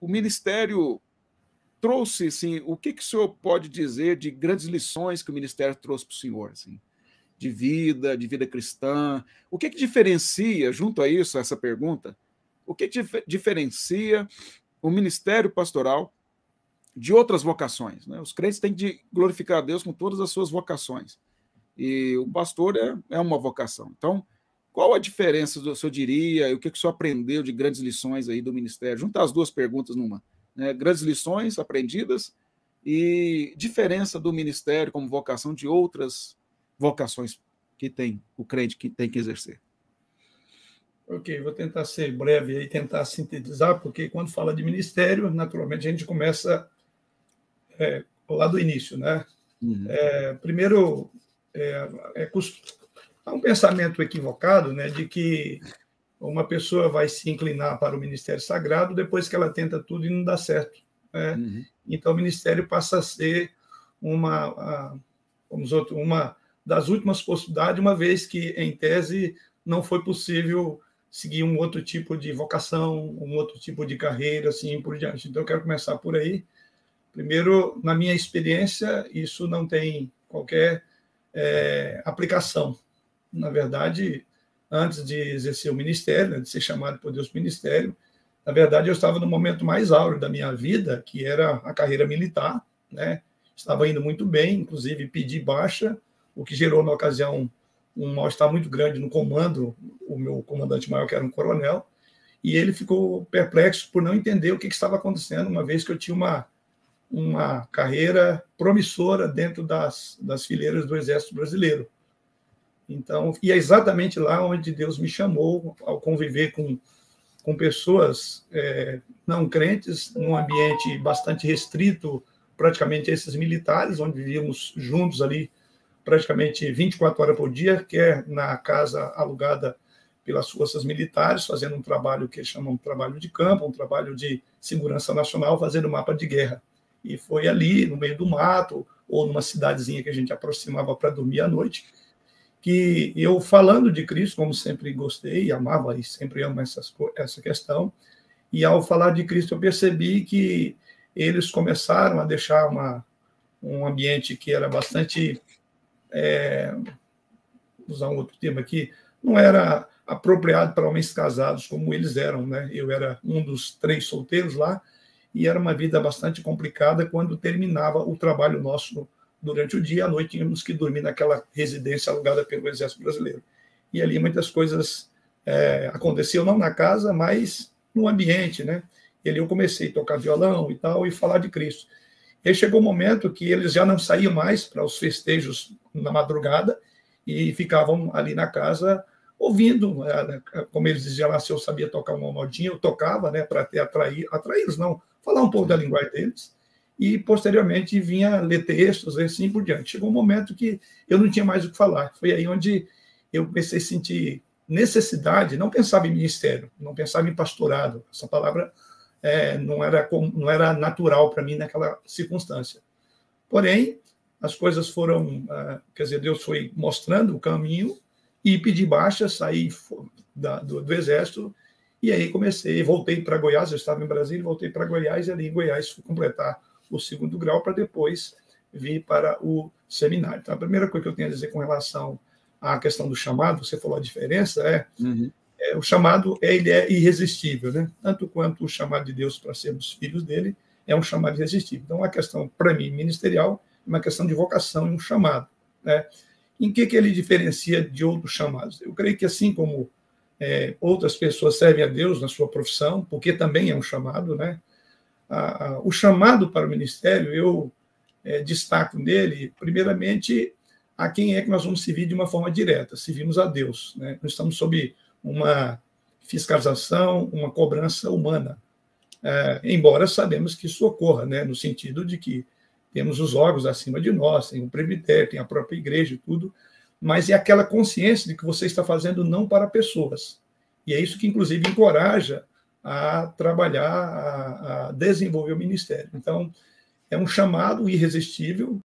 o ministério trouxe, assim, o que o senhor pode dizer de grandes lições que o ministério trouxe para o senhor, assim, de vida cristã? O que diferencia, junto a isso, a essa pergunta, o que diferencia o ministério pastoral de outras vocações, né? Os crentes têm de glorificar a Deus com todas as suas vocações. E o pastor é uma vocação. Então, qual a diferença, o senhor diria, e o que o senhor aprendeu de grandes lições aí do ministério? Juntar as duas perguntas numa, né? Grandes lições aprendidas e diferença do ministério como vocação de outras vocações que tem o crente que tem que exercer. Ok, vou tentar ser breve e tentar sintetizar, porque quando fala de ministério, naturalmente a gente começa lá do início, né? Uhum. Primeiro, há um pensamento equivocado, né, de que uma pessoa vai se inclinar para o ministério sagrado depois que ela tenta tudo e não dá certo, né? Uhum. Então, o ministério passa a ser uma das últimas possibilidades, uma vez que, em tese, não foi possível seguir um outro tipo de vocação, um outro tipo de carreira, assim por diante. Então, eu quero começar por aí. Primeiro, na minha experiência, isso não tem qualquer aplicação. Na verdade, antes de exercer o ministério, né, de ser chamado por Deus para o ministério, na verdade, eu estava no momento mais áureo da minha vida, que era a carreira militar, né? Estava indo muito bem, inclusive pedi baixa, o que gerou, na ocasião, um mal-estar muito grande no comando, o meu comandante maior, que era um coronel, e ele ficou perplexo por não entender o que estava acontecendo, uma vez que eu tinha uma carreira promissora dentro das fileiras do Exército Brasileiro. Então, e é exatamente lá onde Deus me chamou, ao conviver com pessoas não crentes, num ambiente bastante restrito, praticamente esses militares, onde vivíamos juntos ali praticamente 24 horas por dia, que é na casa alugada pelas forças militares, fazendo um trabalho que eles chamam de trabalho de campo, um trabalho de segurança nacional, fazendo mapa de guerra. E foi ali, no meio do mato, ou numa cidadezinha que a gente aproximava para dormir à noite, que eu, falando de Cristo, como sempre gostei, amava e sempre amo essa questão, e ao falar de Cristo eu percebi que eles começaram a deixar um ambiente que era bastante, usar um outro termo aqui, não era apropriado para homens casados como eles eram, né? Eu era um dos 3 solteiros lá, e era uma vida bastante complicada quando terminava o trabalho nosso durante o dia, à noite tínhamos que dormir naquela residência alugada pelo Exército Brasileiro. E ali muitas coisas aconteciam, não na casa, mas no ambiente, né? E ali eu comecei a tocar violão e tal, e falar de Cristo. E aí chegou um momento que eles já não saíam mais para os festejos na madrugada e ficavam ali na casa ouvindo, como eles diziam lá, se eu sabia tocar uma modinha, eu tocava, né, para atraí-los, não, falar um pouco da linguagem deles, e posteriormente vinha ler textos, e assim por diante. Chegou um momento que eu não tinha mais o que falar. Foi aí onde eu comecei a sentir necessidade, não pensava em ministério, não pensava em pastorado, essa palavra não era natural para mim naquela circunstância. Porém, as coisas foram, quer dizer, Deus foi mostrando o caminho, e pedi baixa, saí do Exército, e aí voltei para Goiás, eu estava em Brasília, voltei para Goiás, e ali em Goiás fui completar o 2º grau para depois vir para o seminário. Então, a primeira coisa que eu tenho a dizer com relação à questão do chamado, você falou a diferença, o chamado ele é irresistível, né? Tanto quanto o chamado de Deus para sermos filhos dele é um chamado irresistível. Então, a questão, para mim, ministerial, é uma questão de vocação e um chamado, né? Em que ele diferencia de outros chamados? Eu creio que, assim como outras pessoas servem a Deus na sua profissão, porque também é um chamado, né? O chamado para o ministério, eu destaco nele, primeiramente, a quem é que nós vamos servir de uma forma direta. Servimos a Deus, né? Nós estamos sob uma fiscalização, uma cobrança humana, embora sabemos que isso ocorra, né? No sentido de que temos os órgãos acima de nós, tem o presbitério, tem a própria igreja e tudo, mas é aquela consciência de que você está fazendo não para pessoas. E é isso que, inclusive, encoraja a trabalhar, a desenvolver o ministério. Então, é um chamado irresistível,